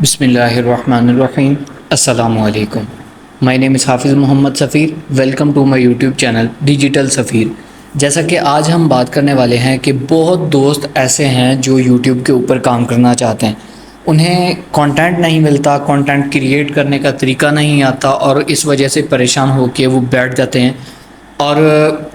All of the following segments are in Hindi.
बिस्मिल्लाहिर्रहमानिर्रहीम। अस्सलामुअलैकुम। My name is Hafiz Mohammad Safeer. Welcome to my YouTube channel digital Safeer. जैसा कि आज हम बात करने वाले हैं कि बहुत दोस्त ऐसे हैं जो यूट्यूब के ऊपर काम करना चाहते हैं, उन्हें कंटेंट नहीं मिलता, कंटेंट क्रिएट करने का तरीका नहीं आता और इस वजह से परेशान होकर वो बैठ जाते हैं और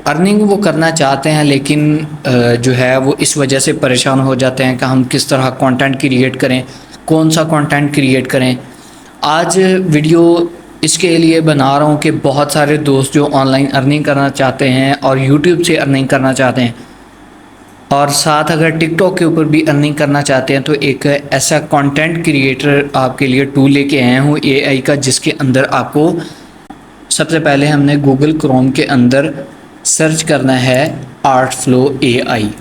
अर्निंग वो करना चाहते हैं, लेकिन जो है वो इस वजह से परेशान हो जाते हैं कि हम किस तरह कंटेंट क्रिएट करें, कौन सा कंटेंट क्रिएट करें। आज वीडियो इसके लिए बना रहा हूँ कि बहुत सारे दोस्त जो ऑनलाइन अर्निंग करना चाहते हैं और यूट्यूब से अर्निंग करना चाहते हैं और साथ अगर टिकटॉक के ऊपर भी अर्निंग करना चाहते हैं, तो एक ऐसा कंटेंट क्रिएटर आपके लिए टूल लेके आया हूँ एआई का, जिसके अंदर आपको सबसे पहले हमने गूगल क्रोम के अंदर सर्च करना है आर्टफ्लो एआई।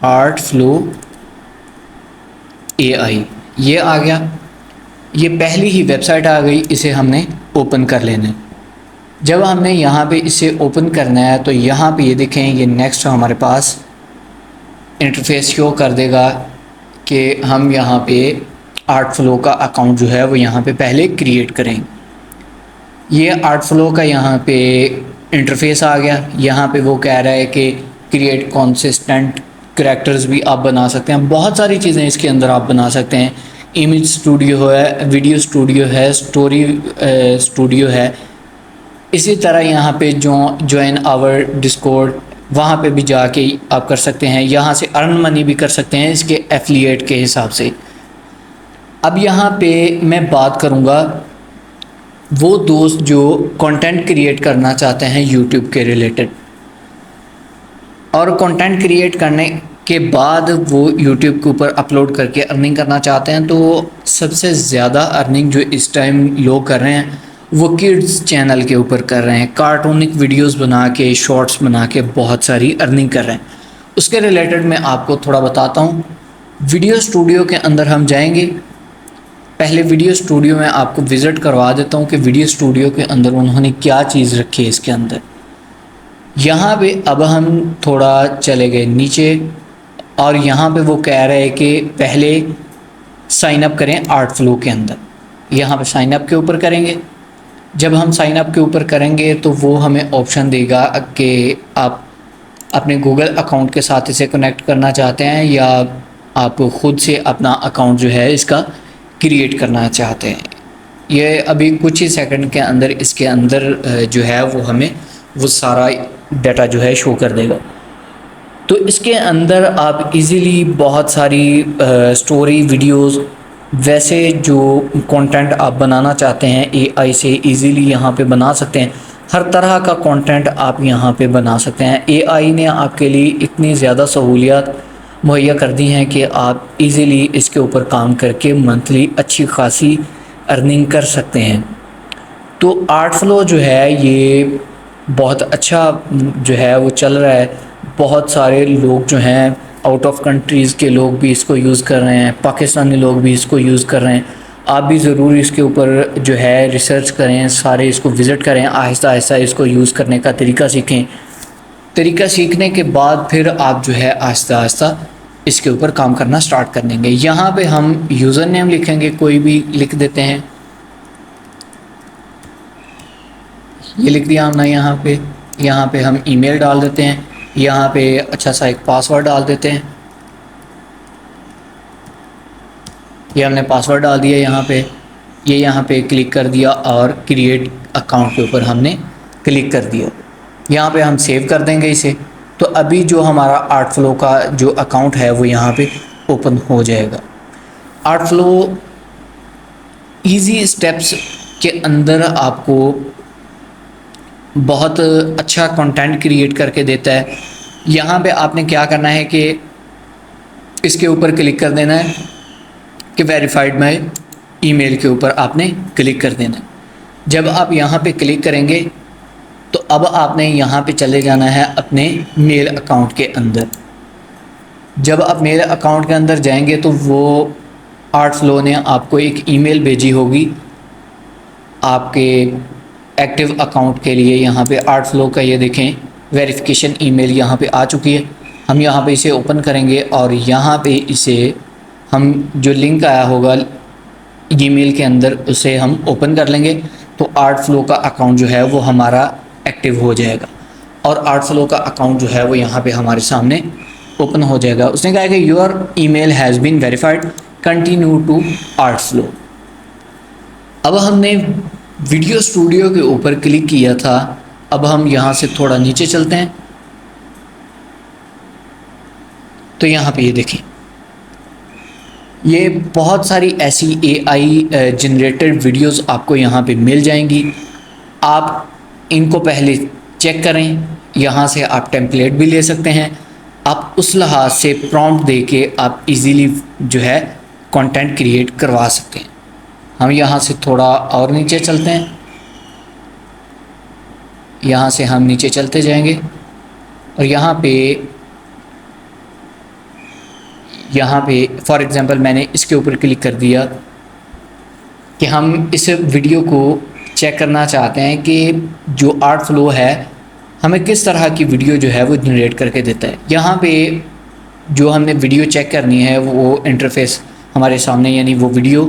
आर्टफ्लो एआई ये आ गया, ये पहली ही वेबसाइट आ गई, इसे हमने ओपन कर लेना है। जब हमने यहाँ पे इसे ओपन करना है तो यहाँ पे ये देखें, ये नेक्स्ट हमारे पास इंटरफेस शो कर देगा कि हम यहाँ पे आर्टफ्लो का अकाउंट जो है वो यहाँ पे पहले क्रिएट करें। ये आर्टफ्लो का यहाँ पे इंटरफेस आ गया। यहाँ पे वो कह रहा है कि क्रिएट कॉन्सिस्टेंट करैक्टर्स भी आप बना सकते हैं, बहुत सारी चीज़ें इसके अंदर आप बना सकते हैं। इमेज स्टूडियो है, वीडियो स्टूडियो है, स्टोरी स्टूडियो है। इसी तरह यहाँ पे ज्वाइन आवर डिस्कॉर्ड, वहाँ पे भी जाके आप कर सकते हैं। यहाँ से अर्न मनी भी कर सकते हैं इसके एफिलिएट के हिसाब से। अब यहाँ पे मैं बात करूँगा वो दोस्त जो कंटेंट क्रिएट करना चाहते हैं यूट्यूब के रिलेटेड, और कंटेंट क्रिएट करने के बाद वो यूट्यूब के ऊपर अपलोड करके अर्निंग करना चाहते हैं। तो सबसे ज़्यादा अर्निंग जो इस टाइम लोग कर रहे हैं वो किड्स चैनल के ऊपर कर रहे हैं, कार्टूनिक वीडियोस बना के, शॉर्ट्स बना के बहुत सारी अर्निंग कर रहे हैं। उसके रिलेटेड मैं आपको थोड़ा बताता हूँ। वीडियो स्टूडियो के अंदर हम जाएंगे। पहले वीडियो स्टूडियो में आपको विज़िट करवा देता हूँ कि वीडियो स्टूडियो के अंदर उन्होंने क्या चीज़ रखी है इसके अंदर। यहाँ पे अब हम थोड़ा चले गए नीचे और यहाँ पे वो कह रहे हैं कि पहले साइन अप करें आर्टफ्लो के अंदर। यहाँ पे साइन अप के ऊपर करेंगे। जब हम साइन अप के ऊपर करेंगे तो वो हमें ऑप्शन देगा कि आप अपने गूगल अकाउंट के साथ इसे कनेक्ट करना चाहते हैं या आप ख़ुद से अपना अकाउंट जो है इसका क्रिएट करना चाहते हैं। ये अभी कुछ ही सेकंड के अंदर इसके अंदर जो है वो हमें वो सारा डाटा जो है शो कर देगा। तो इसके अंदर आप इजीली बहुत सारी स्टोरी वीडियोस, वैसे जो कंटेंट आप बनाना चाहते हैं एआई से इजीली यहाँ पे बना सकते हैं। हर तरह का कंटेंट आप यहाँ पे बना सकते हैं। एआई ने आपके लिए इतनी ज़्यादा सहूलियत मुहैया कर दी हैं कि आप इजीली इसके ऊपर काम करके मंथली अच्छी खासी अर्निंग कर सकते हैं। तो आर्टफ्लो जो है ये बहुत अच्छा जो है वो चल रहा है। बहुत सारे लोग जो हैं आउट ऑफ कंट्रीज़ के लोग भी इसको यूज़ कर रहे हैं, पाकिस्तानी लोग भी इसको यूज़ कर रहे हैं। आप भी ज़रूर इसके ऊपर जो है रिसर्च करें, सारे इसको विज़िट करें, आहिस्ता आहिस्ता इसको यूज़ करने का तरीका सीखें। तरीका सीखने के बाद फिर आप जो है आहिस्ता आहिस्ता इसके ऊपर काम करना स्टार्ट कर देंगे। यहाँ पे हम यूज़र नेम लिखेंगे, कोई भी लिख देते हैं। ये लिख दिया हमने। यहाँ पे हम ईमेल डाल देते हैं। यहाँ पे अच्छा सा एक पासवर्ड डाल देते हैं। ये हमने पासवर्ड डाल दिया यहाँ पे क्लिक कर दिया और क्रिएट अकाउंट के ऊपर हमने क्लिक कर दिया। यहाँ पे हम सेव कर देंगे इसे। तो अभी जो हमारा आर्टफ्लो का जो अकाउंट है वो यहाँ पे ओपन हो जाएगा। आर्टफ्लो इजी स्टेप्स के अंदर आपको बहुत अच्छा कंटेंट क्रिएट करके देता है। यहाँ पे आपने क्या करना है कि इसके ऊपर क्लिक कर देना है कि वेरीफाइड माई ईमेल के ऊपर आपने क्लिक कर देना है। जब आप यहाँ पे क्लिक करेंगे तो अब आपने यहाँ पे चले जाना है अपने मेल अकाउंट के अंदर। जब आप मेल अकाउंट के अंदर जाएंगे तो वो आर्टफ्लो ने आपको एक ईमेल भेजी होगी आपके एक्टिव अकाउंट के लिए। यहाँ पे आर्टफ्लो का ये देखें वेरिफिकेशन ईमेल यहाँ पे आ चुकी है। हम यहाँ पे इसे ओपन करेंगे और यहाँ पे इसे हम जो लिंक आया होगा ईमेल के अंदर उसे हम ओपन कर लेंगे तो आर्ट फ्लो का अकाउंट जो है वो हमारा एक्टिव हो जाएगा और आर्ट फ्लो का अकाउंट जो है वो यहाँ पे हमारे सामने ओपन हो जाएगा। उसने कहा कि your email has been verified, continue to Art Flow. अब हमने वीडियो स्टूडियो के ऊपर क्लिक किया था, अब हम यहाँ से थोड़ा नीचे चलते हैं तो यहाँ पे ये देखें, ये बहुत सारी ऐसी AI जनरेटेड वीडियोस आपको यहाँ पे मिल जाएंगी। आप इनको पहले चेक करें, यहाँ से आप टेम्पलेट भी ले सकते हैं। आप उस लिहाज से प्रॉम्प्ट दे के आप इजीली जो है कंटेंट क्रिएट करवा सकते हैं। हम यहाँ से थोड़ा और नीचे चलते हैं, यहाँ से हम नीचे चलते जाएंगे और यहाँ पे फॉर एग्ज़ाम्पल मैंने इसके ऊपर क्लिक कर दिया कि हम इस वीडियो को चेक करना चाहते हैं कि जो आर्ट फ्लो है हमें किस तरह की वीडियो जो है वो जनरेट करके देता है। यहाँ पे जो हमने वीडियो चेक करनी है वो इंटरफेस हमारे सामने, यानी वो वीडियो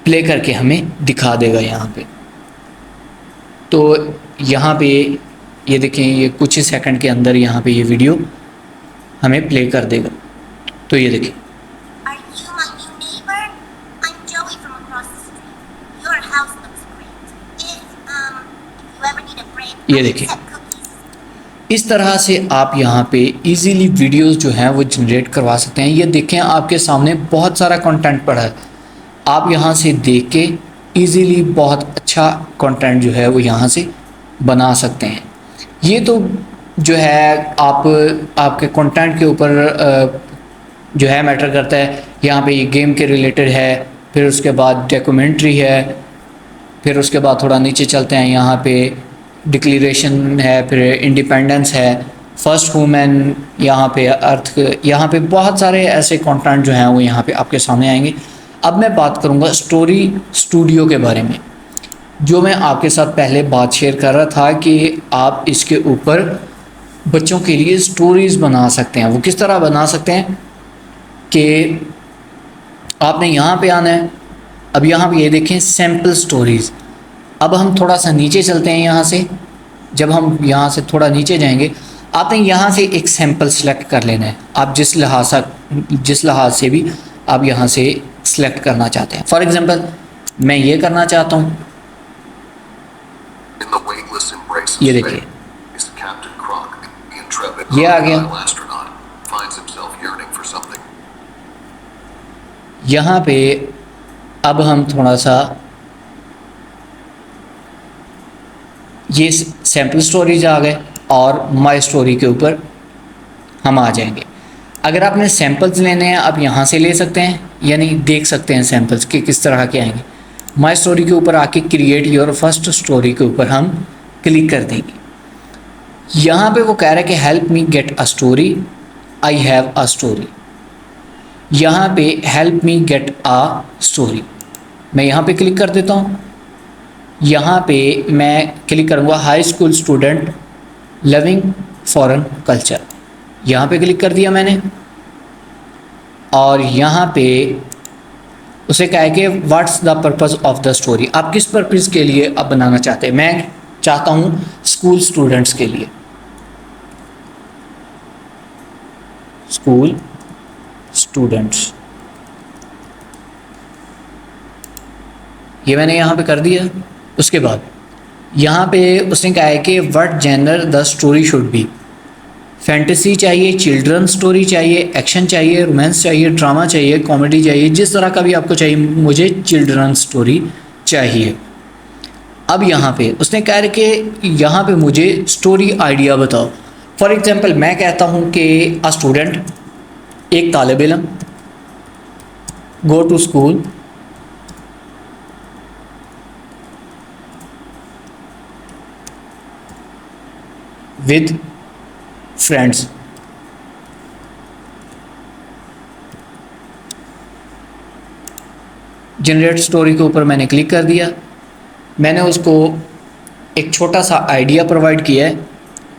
प्ले करके हमें दिखा देगा यहाँ पे। तो यहाँ पे ये देखें, ये कुछ ही सेकंड के अंदर यहाँ पे ये वीडियो हमें प्ले कर देगा। तो ये देखिए, ये देखिए, इस तरह से आप यहाँ पे इजीली वीडियोस जो हैं वो जनरेट करवा सकते हैं। ये देखें, आपके सामने बहुत सारा कंटेंट पड़ा है, आप यहाँ से देख के इजीली बहुत अच्छा कंटेंट जो है वो यहाँ से बना सकते हैं। ये तो जो है आपके कंटेंट के ऊपर जो है मैटर करता है। यहाँ पे ये गेम के रिलेटेड है, फिर उसके बाद डॉक्यूमेंट्री है, फिर उसके बाद थोड़ा नीचे चलते हैं, यहाँ पे डिक्लेरेशन है, फिर इंडिपेंडेंस है, फर्स्ट वुमेन, यहाँ पे अर्थ, यहाँ पे बहुत सारे ऐसे कंटेंट जो हैं वो यहाँ पे आपके सामने आएंगे। अब मैं बात करूँगा स्टोरी स्टूडियो के बारे में, जो मैं आपके साथ पहले बात शेयर कर रहा था कि आप इसके ऊपर बच्चों के लिए स्टोरीज़ बना सकते हैं। वो किस तरह बना सकते हैं कि आपने यहाँ पे आना है। अब यहाँ पे ये देखें, सैम्पल स्टोरीज़। अब हम थोड़ा सा नीचे चलते हैं यहाँ से। जब हम यहाँ से थोड़ा नीचे जाएंगे, आपने यहाँ से एक सैम्पल सेलेक्ट कर लेना है। आप जिस लिहाज से भी आप यहाँ से सेलेक्ट करना चाहते हैं। फॉर एग्ज़ाम्पल मैं ये करना चाहता हूँ, ये देखिए, ये आ गया। यहाँ पे अब हम थोड़ा सा ये सैम्पल स्टोरीज आ गए और माई स्टोरी के ऊपर हम आ जाएंगे। अगर आपने सैम्पल्स लेने हैं आप यहाँ से ले सकते हैं, यानी देख सकते हैं सैम्पल्स के किस तरह के आएंगे। माई स्टोरी के ऊपर आके क्रिएट योर फर्स्ट स्टोरी के ऊपर हम क्लिक कर देंगे। यहाँ पे वो कह रहा है कि help me get a story, I have a story. यहाँ पे help me get a story, मैं यहाँ पे क्लिक कर देता हूँ। यहाँ पे मैं क्लिक करूँगा high school student loving foreign culture, यहाँ पे क्लिक कर दिया मैंने। और यहाँ पे उसे कहा है कि what's the purpose of the story, आप किस पर्पज़ के लिए अब बनाना चाहते हैं। मैं चाहता हूँ स्कूल स्टूडेंट्स के लिए, स्कूल स्टूडेंट्स, ये मैंने यहाँ पे कर दिया। उसके बाद यहाँ पे उसने कहा है कि what genre the story should be, fantasy चाहिए, चिल्ड्रन स्टोरी चाहिए, एक्शन चाहिए, रोमांस चाहिए, ड्रामा चाहिए, कॉमेडी चाहिए, जिस तरह का भी आपको चाहिए। मुझे चिल्ड्रन स्टोरी चाहिए। अब यहाँ पे उसने कहा है कि यहाँ पे मुझे स्टोरी आइडिया बताओ। फॉर एग्जांपल मैं कहता हूँ कि अ स्टूडेंट, एक तालिब इल्म, go to school with friends. Generate story के ऊपर मैंने क्लिक कर दिया। मैंने उसको एक छोटा सा आइडिया प्रोवाइड किया है,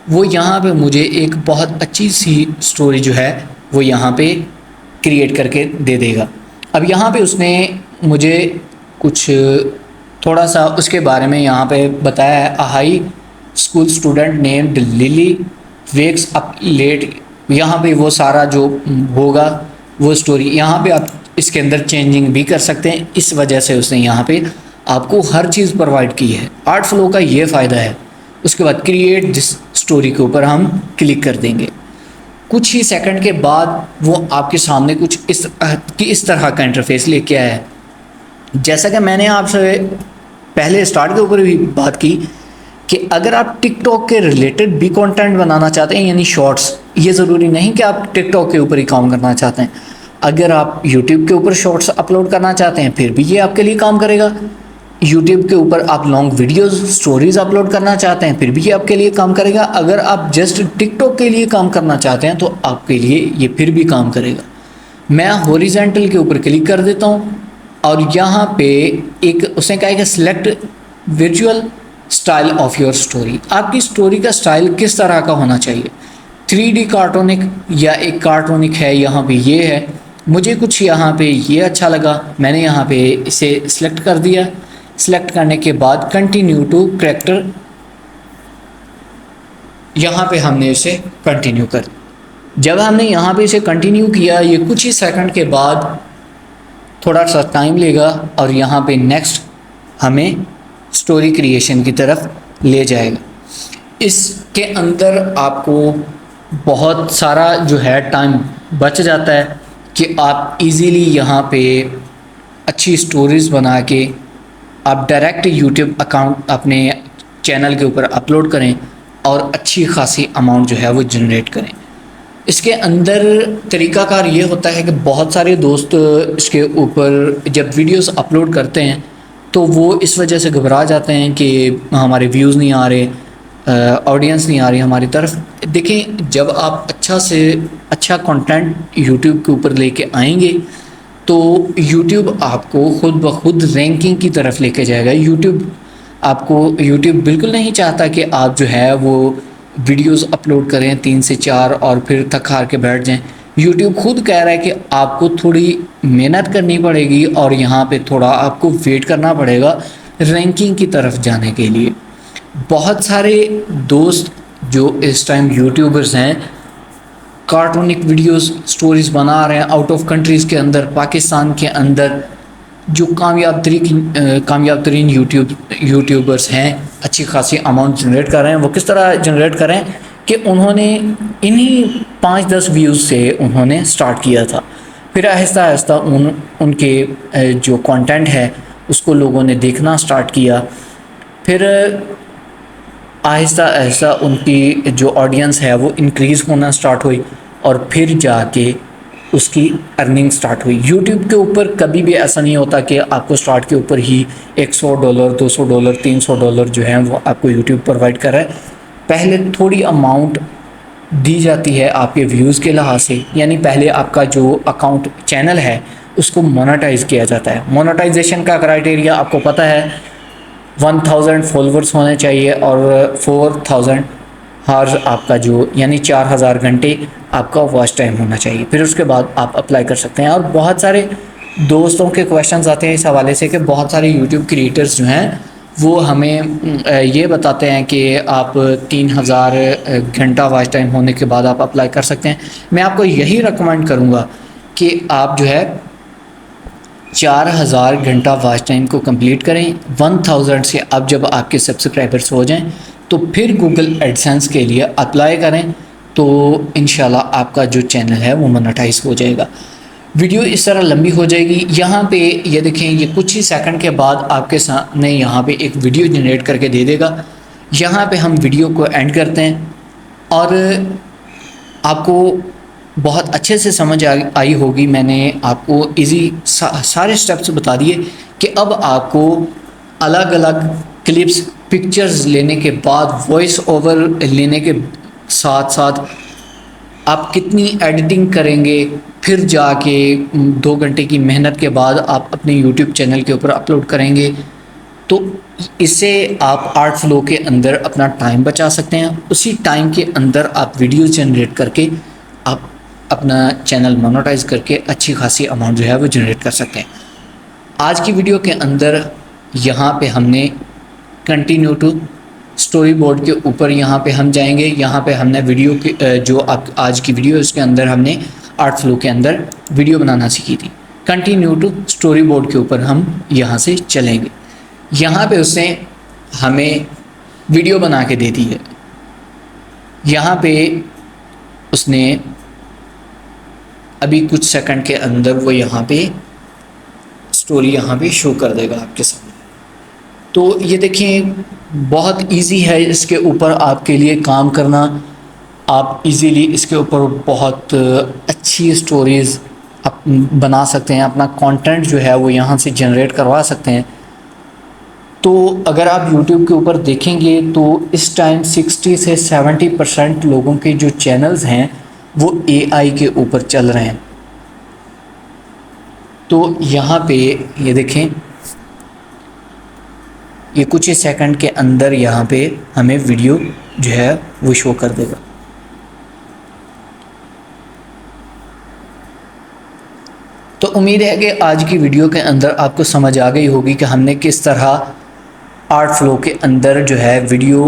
वो यहाँ पे मुझे एक बहुत अच्छी सी स्टोरी जो है वो यहाँ पे क्रिएट करके दे देगा। अब यहाँ पे उसने मुझे कुछ थोड़ा सा उसके बारे में यहाँ पे बताया है। High school student named Lily wakes up late, यहाँ पे वो सारा जो होगा वो स्टोरी यहाँ पे आप इसके अंदर चेंजिंग भी कर सकते हैं। इस वजह से उसने यहाँ पे आपको हर चीज़ प्रोवाइड की है। आर्ट फ्लो का ये फ़ायदा है। उसके बाद क्रिएट दिस स्टोरी के ऊपर हम क्लिक कर देंगे। कुछ ही सेकंड के बाद वो आपके सामने कुछ इस तरह का इंटरफेस लेके आया है। जैसा कि मैंने आपसे पहले स्टार्ट के ऊपर भी बात की कि अगर आप टिकटॉक के रिलेटेड भी कंटेंट बनाना चाहते हैं, यानी शॉर्ट्स, ये ज़रूरी नहीं कि आप टिकटॉक के ऊपर ही काम करना चाहते हैं। अगर आप यूट्यूब के ऊपर शॉर्ट्स अपलोड करना चाहते हैं फिर भी ये आपके लिए काम करेगा। यूट्यूब के ऊपर आप लॉन्ग वीडियोस स्टोरीज़ अपलोड करना चाहते हैं फिर भी ये आपके लिए काम करेगा। अगर आप जस्ट टिकटॉक के लिए काम करना चाहते हैं तो आपके लिए ये फिर भी काम करेगा। मैं हॉरिजॉन्टल के ऊपर क्लिक कर देता हूँ और यहाँ पे एक उसने कहा है कि select visual style of your story. आपकी स्टोरी का स्टाइल किस तरह का होना चाहिए, 3D कार्टूनिक या एक कार्टूनिक है। यहाँ पे ये है, मुझे कुछ यहाँ पे ये अच्छा लगा, मैंने यहाँ पे इसे सिलेक्ट कर दिया। सिलेक्ट करने के बाद कंटिन्यू टू कैरेक्टर, यहाँ पे हमने इसे कंटिन्यू कर। जब हमने यहाँ पे इसे कंटिन्यू किया, ये कुछ ही सेकंड के बाद थोड़ा सा टाइम लेगा और यहाँ पे नेक्स्ट हमें स्टोरी क्रिएशन की तरफ ले जाएगा। इसके अंदर आपको बहुत सारा जो है टाइम बच जाता है कि आप इजीली यहाँ पे अच्छी स्टोरीज़ बना के आप डायरेक्ट यूट्यूब अकाउंट अपने चैनल के ऊपर अपलोड करें और अच्छी खासी अमाउंट जो है वो जनरेट करें। इसके अंदर तरीक़ाकार ये होता है कि बहुत सारे दोस्त इसके ऊपर जब वीडियोस अपलोड करते हैं तो वो इस वजह से घबरा जाते हैं कि हमारे व्यूज़ नहीं आ रहे, ऑडियंस नहीं आ रही हमारी तरफ। देखें, जब आप अच्छा कंटेंट यूट्यूब के ऊपर लेके आएंगे तो यूट्यूब आपको खुद ब खुद रैंकिंग की तरफ लेके जाएगा। यूट्यूब बिल्कुल नहीं चाहता कि आप जो है वो वीडियोस अपलोड करें 3 से 4 और फिर थक हार के बैठ जाएं। यूट्यूब खुद कह रहा है कि आपको थोड़ी मेहनत करनी पड़ेगी और यहाँ पे थोड़ा आपको वेट करना पड़ेगा रैंकिंग की तरफ जाने के लिए। बहुत सारे दोस्त जो इस टाइम यूट्यूबर्स हैं कार्टूनिक वीडियोस स्टोरीज़ बना रहे हैं आउट ऑफ कंट्रीज़ के अंदर, पाकिस्तान के अंदर जो कामयाब तरीन यूट्यूबर्स हैं, अच्छी खासी अमाउंट जनरेट कर रहे हैं। वो किस तरह जनरेट कर रहे हैं कि उन्होंने इन्हीं 5-10 व्यूज़ से उन्होंने स्टार्ट किया था, फिर आहिस्ता आहिस्ता उनके जो कंटेंट है उसको लोगों ने देखना स्टार्ट किया, फिर आहिस्ता आहिस्ता उनकी जो ऑडियंस है वो इंक्रीज़ होना स्टार्ट हुई और फिर जाके उसकी अर्निंग स्टार्ट हुई। यूट्यूब के ऊपर कभी भी ऐसा नहीं होता कि आपको स्टार्ट के ऊपर ही $100, $200, $300 जो है वो आपको यूट्यूब प्रोवाइड कर रहा है। पहले थोड़ी अमाउंट दी जाती है आपके व्यूज़ के लिहाज से, यानी पहले आपका जो अकाउंट चैनल है उसको मोनेटाइज किया जाता है। मोनेटाइजेशन का क्राइटेरिया आपको पता है, 1000 फॉलोवर्स होने चाहिए और 4000 हार्स आपका जो यानी 4000 घंटे आपका वॉच टाइम होना चाहिए। फिर उसके बाद आप अप्लाई कर सकते हैं। और बहुत सारे दोस्तों के क्वेश्चंस आते हैं इस हवाले से कि बहुत सारे यूट्यूब क्रिएटर्स जो हैं वो हमें ये बताते हैं कि आप 3000 घंटा वॉच टाइम होने के बाद आप अप्लाई कर सकते हैं। मैं आपको यही रिकमेंड करूँगा कि आप जो है 4000 घंटा वॉच टाइम को कंप्लीट करें। 1000 से अब जब आपके सब्सक्राइबर्स हो जाएं तो फिर गूगल एडसेंस के लिए अप्लाई करें, तो इंशाल्लाह आपका जो चैनल है वो मोनेटाइज हो जाएगा। वीडियो इस तरह लंबी हो जाएगी। यहाँ पे ये देखें, ये कुछ ही सेकंड के बाद आपके सामने यहाँ पे एक वीडियो जनरेट करके दे देगा। यहाँ पे हम वीडियो को एंड करते हैं और आपको बहुत अच्छे से समझ आई होगी। मैंने आपको सारे स्टेप्स बता दिए कि अब आपको अलग अलग क्लिप्स पिक्चर्स लेने के बाद वॉइस ओवर लेने के साथ साथ आप कितनी एडिटिंग करेंगे, फिर जाके 2 घंटे की मेहनत के बाद आप अपने यूट्यूब चैनल के ऊपर अपलोड करेंगे, तो इससे आप आर्ट फ्लो के अंदर अपना टाइम बचा सकते हैं। उसी टाइम के अंदर आप वीडियो जनरेट करके आप अपना चैनल मोनेटाइज करके अच्छी खासी अमाउंट जो है वो जनरेट कर सकते हैं। आज की वीडियो के अंदर यहाँ पे हमने कंटिन्यू टू स्टोरी बोर्ड के ऊपर यहाँ पे हम जाएंगे। यहाँ पे हमने वीडियो के जो आज की वीडियो उसके अंदर हमने आर्ट फ्लो के अंदर वीडियो बनाना सीखी थी। कंटिन्यू टू स्टोरी बोर्ड के ऊपर हम यहाँ से चलेंगे। यहाँ पे उसने हमें वीडियो बना के दे दी है। यहाँ पे उसने अभी कुछ सेकंड के अंदर वो यहाँ पे स्टोरी यहाँ पे शो कर देगा आपके सामने। तो ये देखिए बहुत इजी है इसके ऊपर आपके लिए काम करना। आप इजीली इसके ऊपर बहुत अच्छी स्टोरीज़ आप बना सकते हैं, अपना कंटेंट जो है वो यहाँ से जनरेट करवा सकते हैं। तो अगर आप YouTube के ऊपर देखेंगे तो इस टाइम 60 से 70% लोगों के जो चैनल्स हैं वो AI के ऊपर चल रहे हैं। तो यहाँ पे ये देखें, ये कुछ ही सेकंड के अंदर यहाँ पे हमें वीडियो जो है वो शो कर देगा। तो उम्मीद है कि आज की वीडियो के अंदर आपको समझ आ गई होगी कि हमने किस तरह आर्ट फ्लो के अंदर जो है वीडियो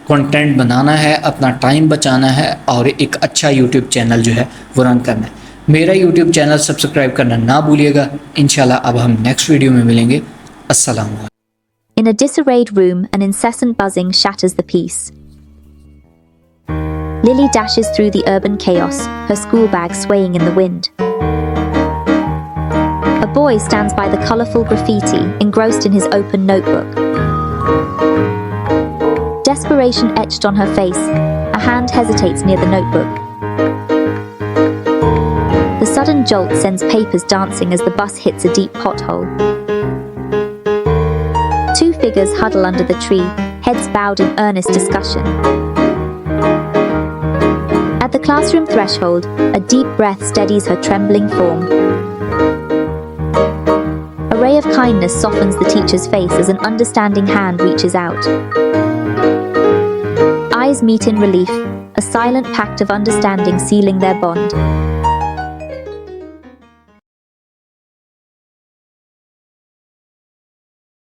कंटेंट बनाना है, अपना टाइम बचाना है और एक अच्छा यूट्यूब चैनल जो है वो रन करना है। मेरा यूट्यूब चैनल सब्सक्राइब करना ना भूलिएगा। इंशाल्लाह अब हम नेक्स्ट वीडियो में मिलेंगे। अस्सलाम वालेकुम। In a disarrayed room, an incessant buzzing shatters the peace. Lily dashes through the urban chaos, her school bag swaying in the wind. A boy stands by the colourful graffiti, engrossed in his open notebook. Desperation etched on her face, a hand hesitates near the notebook. The sudden jolt sends papers dancing as the bus hits a deep pothole. Two figures huddle under the tree, heads bowed in earnest discussion. At the classroom threshold, a deep breath steadies her trembling form. A ray of kindness softens the teacher's face as an understanding hand reaches out. Eyes meet in relief, a silent pact of understanding sealing their bond.